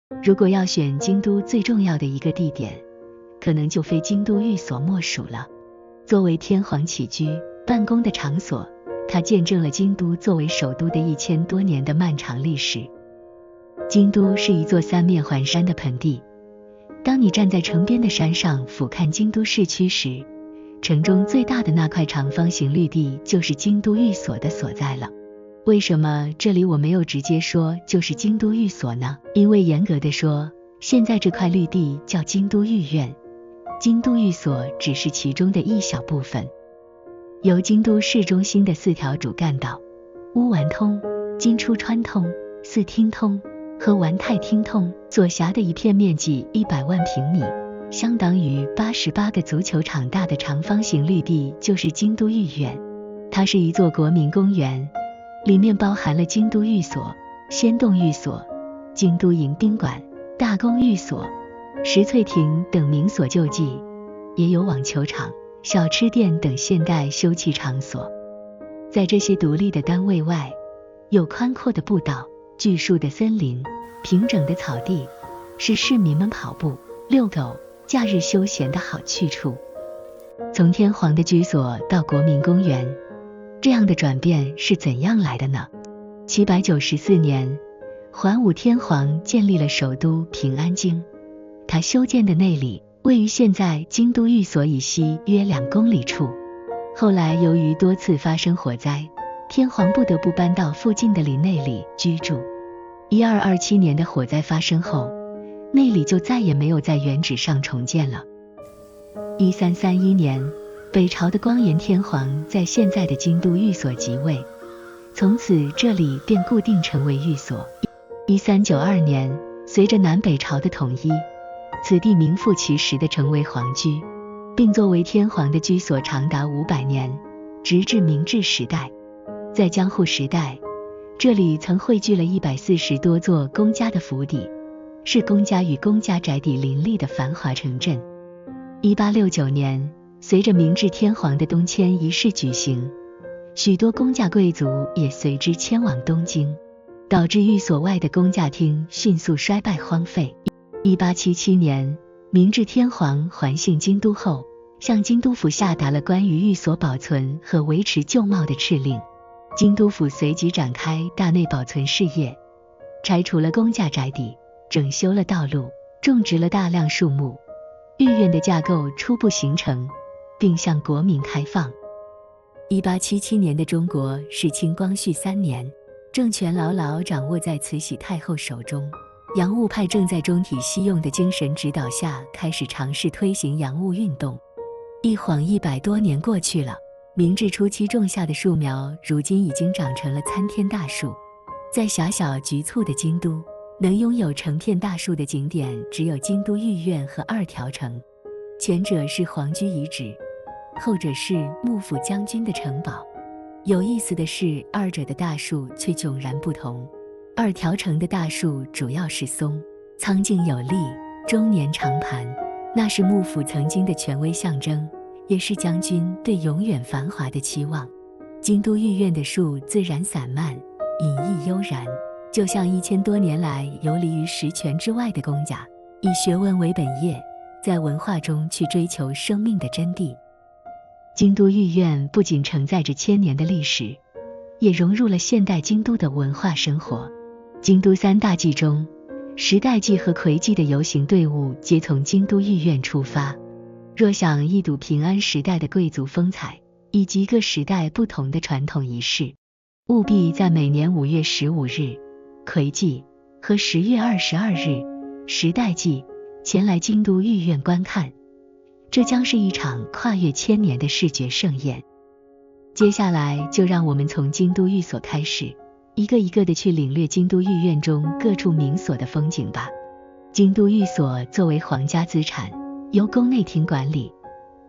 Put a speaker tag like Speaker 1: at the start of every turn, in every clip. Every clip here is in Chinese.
Speaker 1: 如果要选京都最重要的一个地点，可能就非京都寓所莫属了。作为天皇起居、办公的场所，它见证了京都作为首都的1000多年的漫长历史。京都是一座三面环山的盆地，当你站在城边的山上俯瞰京都市区时，城中最大的那块长方形绿地就是京都寓所的所在了。为什么这里我没有直接说就是京都寓所呢？因为严格的说，现在这块绿地叫京都御苑，京都寓所只是其中的一小部分。由京都市中心的4条主干道乌丸通、金出川通、四町通和丸太町通所辖的一片面积100万平米，相当于88个足球场大的长方形绿地就是京都御苑。它是一座国民公园，里面包含了京都寓所、仙洞寓所、京都迎宾馆、大宫寓所、石翠亭等名所旧迹，也有网球场、小吃店等现代休憩场所。在这些独立的单位外，有宽阔的步道、巨树的森林、平整的草地，是市民们跑步、遛狗、假日休闲的好去处。从天皇的居所到国民公园，这样的转变是怎样来的呢？794年，桓武天皇建立了首都平安京，他修建的内里位于现在京都寓所以西约2公里处。后来由于多次发生火灾，天皇不得不搬到附近的里内里居住。1227年的火灾发生后，内里就再也没有在原址上重建了。1331年，北朝的光炎天皇在现在的京都寓所即位，从此这里便固定成为寓所。1392年，随着南北朝的统一，此地名副其实地成为皇居，并作为天皇的居所长达500年，直至明治时代。在江户时代，这里曾汇聚了140多座公家的府邸，是公家与公家宅邸林立的繁华城镇。1869年，随着明治天皇的东迁仪式举行，许多公家贵族也随之迁往东京，导致寓所外的公家厅迅速衰败荒废。1877年，明治天皇还幸京都后，向京都府下达了关于寓所保存和维持旧貌的敕令。京都府随即展开大内保存事业，拆除了公家宅邸，整修了道路，种植了大量树木，御苑的架构初步形成，并向国民开放。1877年的中国是清光绪3年，政权牢牢掌握在慈禧太后手中。洋务派正在中体西用的精神指导下，开始尝试推行洋务运动。一晃100多年过去了，明治初期种下的树苗，如今已经长成了参天大树。在狭小局促的京都，能拥有成片大树的景点只有京都御苑和2条城，前者是皇居遗址，后者是幕府将军的城堡。有意思的是，二者的大树却迥然不同。2条城的大树主要是松，苍劲有力，终年长盘，那是幕府曾经的权威象征，也是将军对永远繁华的期望。京都御苑的树自然散漫，隐逸悠然，就像1000多年来游离于实权之外的公家，以学问为本业，在文化中去追求生命的真谛。京都御苑不仅承载着1000年的历史，也融入了现代京都的文化生活。京都3大祭中，时代祭和魁祭的游行队伍皆从京都御苑出发。若想一睹平安时代的贵族风采，以及各时代不同的传统仪式，务必在每年5月15日魁祭和10月22日时代祭前来京都御苑观看，这将是一场跨越1000年的视觉盛宴。接下来就让我们从京都寓所开始，一个一个的去领略京都御苑中各处名所的风景吧。京都寓所作为皇家资产，由宫内厅管理，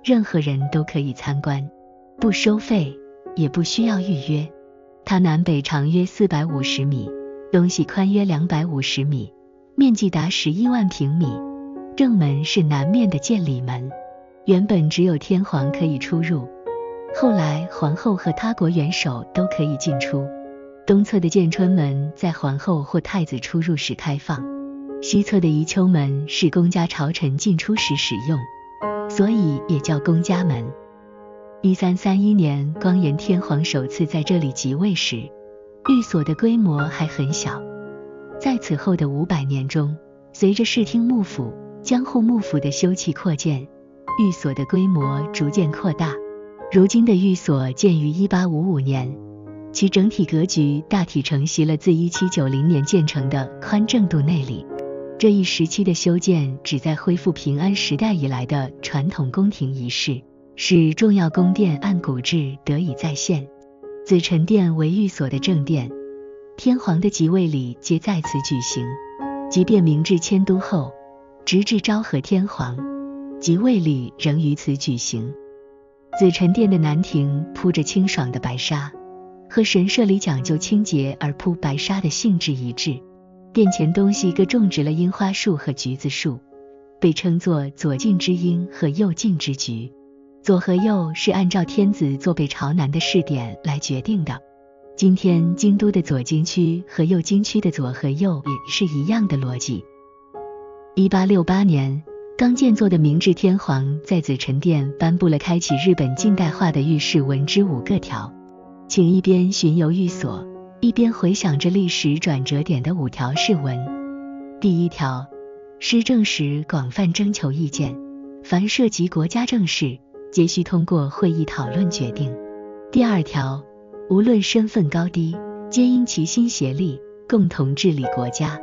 Speaker 1: 任何人都可以参观，不收费，也不需要预约。它南北长约450米，东西宽约250米，面积达11万平米。正门是南面的建礼门，原本只有天皇可以出入，后来皇后和他国元首都可以进出。东侧的建春门在皇后或太子出入时开放，西侧的宜秋门是公家朝臣进出时使用，所以也叫公家门。1331年光炎天皇首次在这里即位时，寓所的规模还很小。在此后的500年中，随着视听幕府、江户幕府的修葺扩建，寓所的规模逐渐扩大。如今的寓所建于1855年，其整体格局大体承袭了自1790年建成的宽正度内里。这一时期的修建旨在恢复平安时代以来的传统宫廷仪式，使重要宫殿按古制得以再现。紫宸殿为寓所的正殿，天皇的即位礼皆在此举行。即便明治迁都后，直至昭和天皇，即位礼仍于此举行。紫宸殿的南庭铺着清爽的白纱，和神社里讲究清洁而铺白纱的性质一致。殿前东西各种植了樱花树和橘子树，被称作左近之樱和右近之橘。左和右是按照天子坐北朝南的视点来决定的。今天京都的左京区和右京区的左和右也是一样的逻辑。1868年，刚建作的明治天皇在紫宸殿颁布了开启日本近代化的御世文之5个条，请一边巡游寓所，一边回想着历史转折点的5条誓文。第1条，施政时广泛征求意见，凡涉及国家政事，皆须通过会议讨论决定。第2条，无论身份高低，皆应齐心协力，共同治理国家。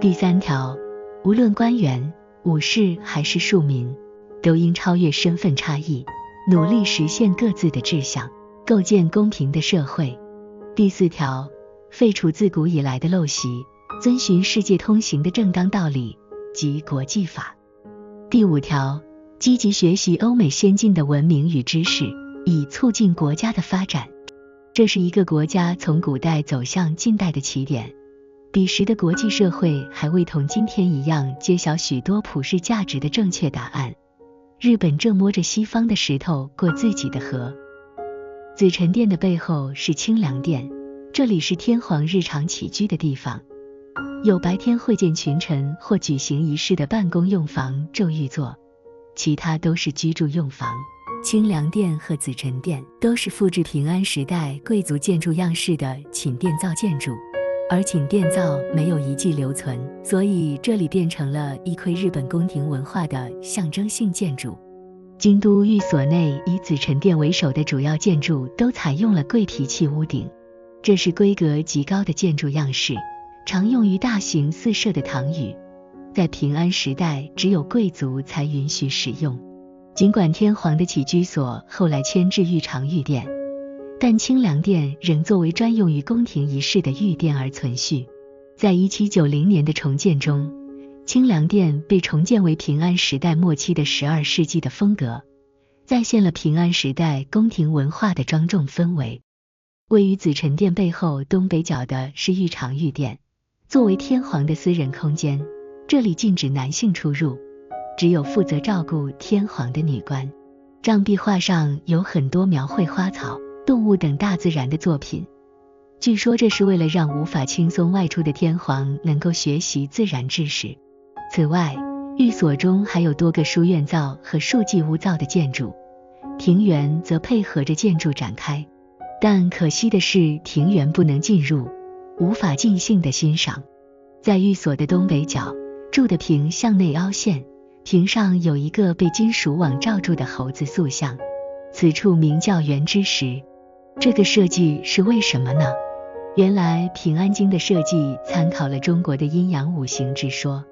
Speaker 1: 第3条，无论官员、武士还是庶民，都应超越身份差异，努力实现各自的志向，构建公平的社会。第4条，废除自古以来的陋习，遵循世界通行的正当道理及国际法。第5条，积极学习欧美先进的文明与知识，以促进国家的发展。这是一个国家从古代走向近代的起点。彼时的国际社会还未同今天一样揭晓许多普世价值的正确答案，日本正摸着西方的石头过自己的河。紫宸殿的背后是清凉殿，这里是天皇日常起居的地方，有白天会见群臣或举行仪式的办公用房昼御座，其他都是居住用房。清凉殿和紫宸殿都是复制平安时代贵族建筑样式的寝殿造建筑，而寝殿造没有遗迹留存，所以这里变成了一窥日本宫廷文化的象征性建筑。京都寓所内以紫宸殿为首的主要建筑都采用了桂皮砌屋顶，这是规格极高的建筑样式，常用于大型寺舍的堂宇，在平安时代只有贵族才允许使用。尽管天皇的起居所后来迁至御常御殿，但清凉殿仍作为专用于宫廷仪式的御殿而存续。在1790年的重建中，清凉殿被重建为平安时代末期的12世纪的风格，再现了平安时代宫廷文化的庄重氛围。位于紫宸殿背后东北角的是御常御殿，作为天皇的私人空间，这里禁止男性出入，只有负责照顾天皇的女官。障壁画上有很多描绘花草、动物等大自然的作品，据说这是为了让无法轻松外出的天皇能够学习自然知识。此外，寓所中还有多个书院造和庶几屋造的建筑，庭园则配合着建筑展开。但可惜的是，庭园不能进入，无法尽兴的欣赏。在寓所的东北角，柱的屏向内凹陷，屏上有一个被金属网罩住的猴子塑像，此处名叫圆之石。这个设计是为什么呢？原来平安京的设计参考了中国的阴阳五行之说，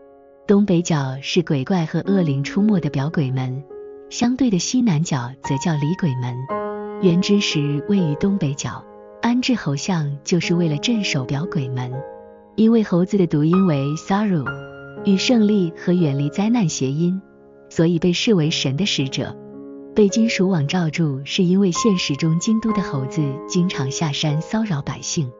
Speaker 1: 东北角是鬼怪和恶灵出没的表鬼门，相对的西南角则叫离鬼门。圆之石位于东北角，安置猴像就是为了镇守表鬼门。因为猴子的读音为 Saru， 与胜利和远离灾难谐音，所以被视为神的使者。被金属网罩住是因为现实中京都的猴子经常下山骚扰百姓。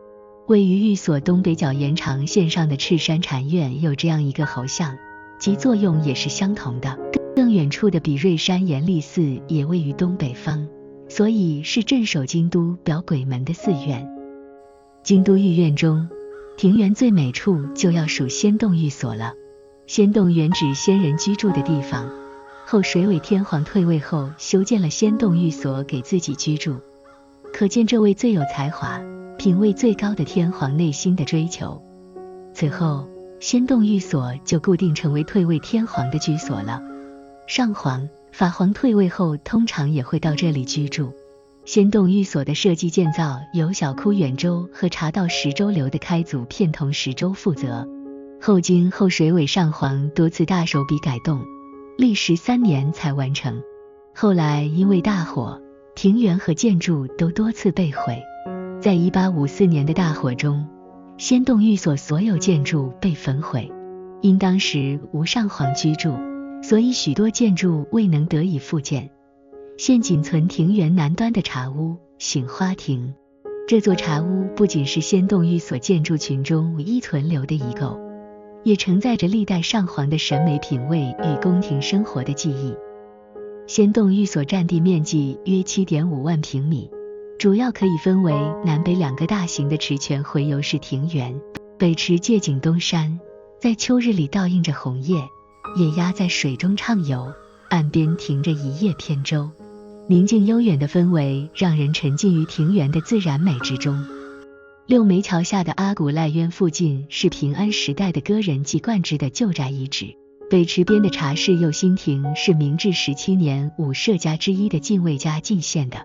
Speaker 1: 位于寓所东北角延长线上的赤山禅院有这样一个猴像，其作用也是相同的。更远处的比瑞山延历寺也位于东北方，所以是镇守京都表鬼门的寺院。京都御苑中庭园最美处就要数仙洞寓所了。仙洞原指仙人居住的地方，后水尾天皇退位后修建了仙洞寓所给自己居住，可见这位最有才华、品位最高的天皇内心的追求。此后，仙洞寓所就固定成为退位天皇的居所了。上皇、法皇退位后通常也会到这里居住。仙洞寓所的设计建造由小窟远州和茶道十州流的开祖片桐十州负责，后经后水尾上皇多次大手笔改动，历时3年才完成。后来因为大火，庭园和建筑都多次被毁。在1854年的大火中，仙洞寓所所有建筑被焚毁。因当时无上皇居住，所以许多建筑未能得以复建，现仅存庭园南端的茶屋醒花亭。这座茶屋不仅是仙洞寓所建筑群中唯一存留的遗构，也承载着历代上皇的审美品味与宫廷生活的记忆。仙洞寓所占地面积约 7.5 万平米，主要可以分为南北2个大型的池泉回游式庭园。北池借景东山，在秋日里倒映着红叶，野鸭在水中畅游，岸边停着一叶扁舟，宁静悠远的氛围让人沉浸于庭园的自然美之中。六梅桥下的阿古赖渊附近是平安时代的歌人季冠之的旧宅遗址。北池边的茶室右心亭是明治17年5社家之一的近卫家进献的。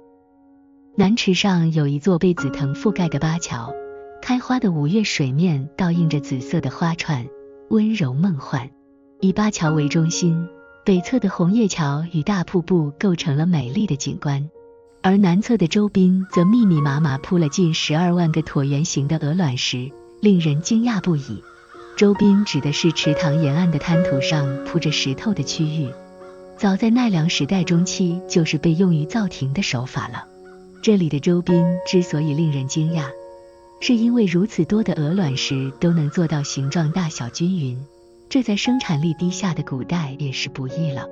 Speaker 1: 南池上有一座被紫藤覆盖的八桥，开花的5月水面倒映着紫色的花串，温柔梦幻。以八桥为中心，北侧的红叶桥与大瀑布构成了美丽的景观，而南侧的周滨则密密麻麻铺了近12万个椭圆形的鹅卵石，令人惊讶不已。周滨指的是池塘沿岸的滩涂上铺着石头的区域，早在奈良时代中期就是被用于造亭的手法了。这里的周滨之所以令人惊讶，是因为如此多的鹅卵石都能做到形状大小均匀，这在生产力低下的古代也是不易了。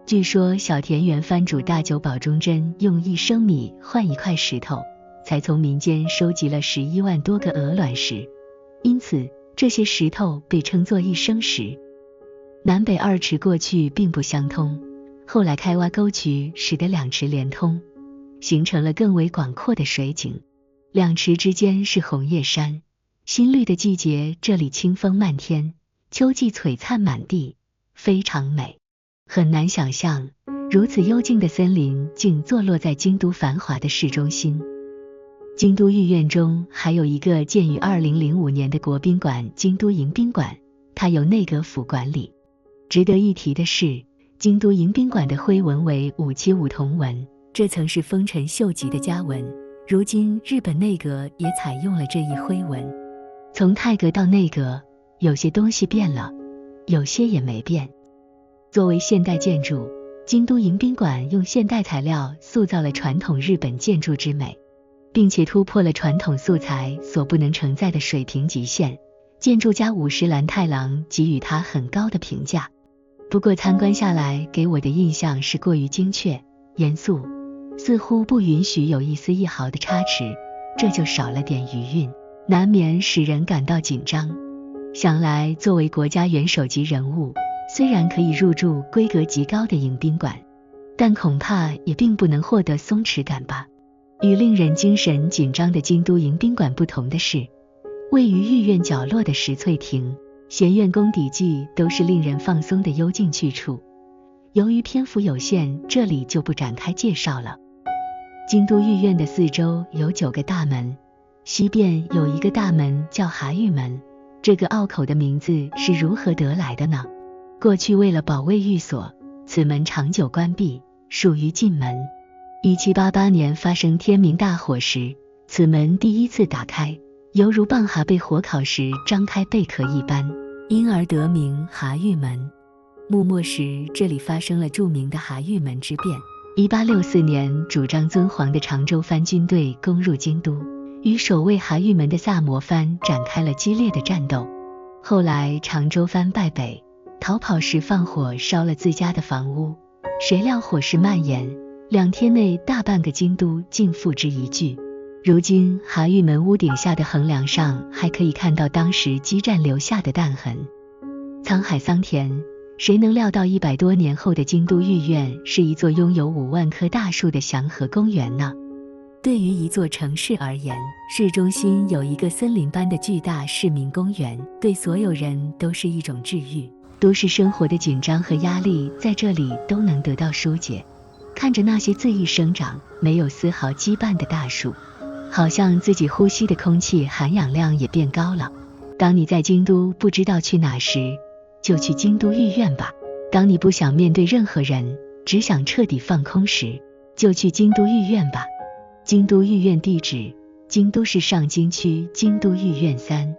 Speaker 1: 据说小田园藩主大久保忠真用1升米换1块石头，才从民间收集了11万多个鹅卵石，因此这些石头被称作1升石。南北2池过去并不相通，后来开挖沟渠使得2池连通，形成了更为广阔的水景。2池之间是红叶山，新绿的季节这里清风漫天，秋季璀璨满地，非常美。很难想象，如此幽静的森林竟坐落在京都繁华的市中心。京都御苑中还有一个建于2005年的国宾馆京都迎宾馆，它由内阁府管理。值得一提的是，京都迎宾馆的徽文为575铜文，这曾是丰臣秀吉的家纹，如今日本内阁也采用了这一徽文。从太阁到内阁，有些东西变了，有些也没变。作为现代建筑，京都迎宾馆用现代材料塑造了传统日本建筑之美，并且突破了传统素材所不能承载的水平极限，建筑家武石兰太郎给予它很高的评价。不过参观下来给我的印象是过于精确、严肃，似乎不允许有一丝一毫的差池，这就少了点余韵，难免使人感到紧张。想来作为国家元首级人物，虽然可以入住规格极高的迎宾馆，但恐怕也并不能获得松弛感吧。与令人精神紧张的京都迎宾馆不同的是，位于御苑角落的石翠亭、闲院宫邸记都是令人放松的幽静去处。由于篇幅有限，这里就不展开介绍了。京都御苑的四周有9个大门，西边有一个大门叫蛤峪门，这个拗口的名字是如何得来的呢？过去为了保卫寓所，此门长久关闭，属于禁门。1788年发生天明大火时，此门第一次打开，犹如蚌蛤被火烤时张开贝壳一般，因而得名蛤峪门。幕末时，这里发生了著名的蛤峪门之变。1864年，主张尊皇的长州藩军队攻入京都，与守卫蛤峪门的萨摩藩展开了激烈的战斗。后来长州藩败北，逃跑时放火烧了自家的房屋，谁料火势蔓延，2天内大半个京都竟付之一炬。如今哈玉门屋顶下的横梁上还可以看到当时激战留下的弹痕。沧海桑田，谁能料到100多年后的京都御苑是一座拥有5万棵大树的祥和公园呢？对于一座城市而言，市中心有一个森林般的巨大市民公园，对所有人都是一种治愈。都市生活的紧张和压力在这里都能得到疏解。看着那些恣意生长、没有丝毫羁绊的大树，好像自己呼吸的空气含氧量也变高了。当你在京都不知道去哪时，就去京都御苑吧。当你不想面对任何人，只想彻底放空时，就去京都御苑吧。京都御苑地址：京都市上京区京都御苑3。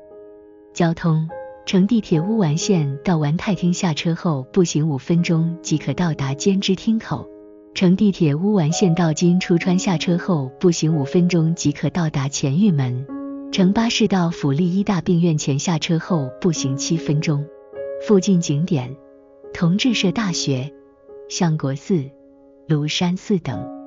Speaker 1: 交通：乘地铁乌丸线到丸太厅下车后步行5分钟即可到达兼之厅口。乘地铁乌丸线到金出川下车后步行5分钟即可到达前玉门。乘巴士到府立医大病院前下车后步行7分钟。附近景点：同志社大学、相国寺、庐山寺等。